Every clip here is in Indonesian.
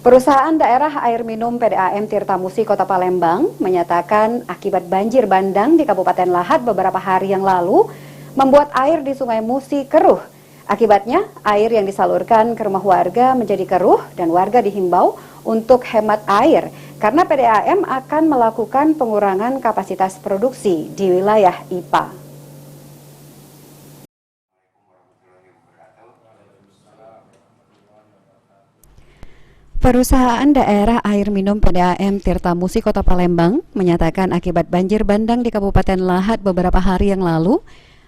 Perusahaan Daerah Air Minum PDAM Tirta Musi Kota Palembang menyatakan akibat banjir bandang di Kabupaten Lahat beberapa hari yang lalu membuat air di Sungai Musi keruh. Akibatnya, air yang disalurkan ke rumah warga menjadi keruh dan warga dihimbau untuk hemat air karena PDAM akan melakukan pengurangan kapasitas produksi di wilayah IPA. Perusahaan Daerah Air Minum PDAM Tirta Musi Kota Palembang menyatakan akibat banjir bandang di Kabupaten Lahat beberapa hari yang lalu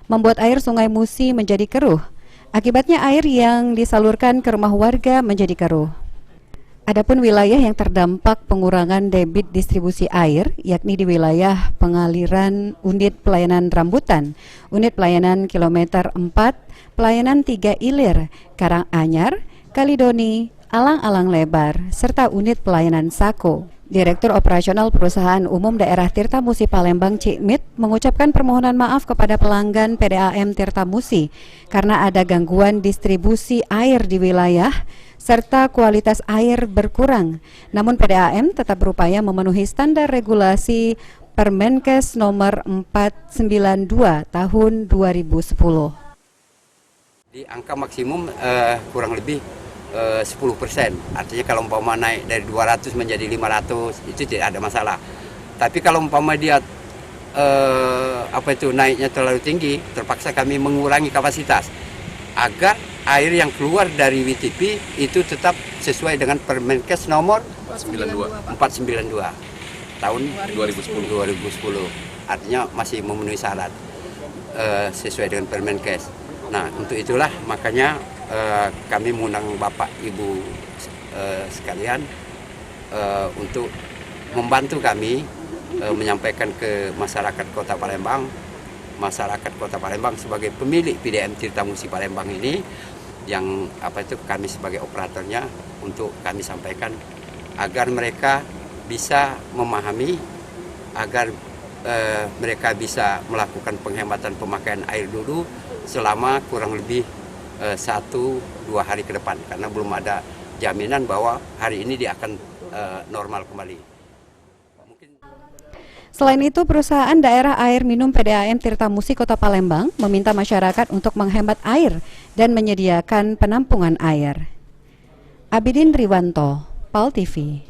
membuat air Sungai Musi menjadi keruh. Akibatnya air yang disalurkan ke rumah warga menjadi keruh. Adapun wilayah yang terdampak pengurangan debit distribusi air yakni di wilayah pengaliran unit pelayanan rambutan, unit pelayanan kilometer 4, pelayanan 3 Ilir, Karanganyar, Kalidoni, Alang-alang lebar, serta unit pelayanan Sako. Direktur Operasional Perusahaan Umum Daerah Tirta Musi Palembang Cikmit mengucapkan permohonan maaf kepada pelanggan PDAM Tirta Musi karena ada gangguan distribusi air di wilayah serta kualitas air berkurang. Namun PDAM tetap berupaya memenuhi standar regulasi Permenkes nomor 492 tahun 2010. Di angka maksimum kurang lebih 10%, artinya kalau umpama naik dari 200 menjadi 500 itu tidak ada masalah. Tapi kalau umpama dia naiknya terlalu tinggi, terpaksa kami mengurangi kapasitas agar air yang keluar dari WTP itu tetap sesuai dengan Permenkes nomor 492 tahun 2010. Artinya masih memenuhi syarat sesuai dengan Permenkes. Nah, untuk itulah makanya kami mengundang Bapak Ibu sekalian untuk membantu kami menyampaikan ke masyarakat Kota Palembang, sebagai pemilik PDAM Tirta Musi Palembang ini yang kami sebagai operatornya untuk kami sampaikan agar mereka bisa memahami, agar mereka bisa melakukan penghematan pemakaian air dulu selama kurang lebih 1-2 hari ke depan, karena belum ada jaminan bahwa hari ini dia akan normal kembali. Selain itu, Perusahaan Daerah Air Minum PDAM Tirta Musi Kota Palembang meminta masyarakat untuk menghemat air dan menyediakan penampungan air. Abidin Riwanto, PAL TV.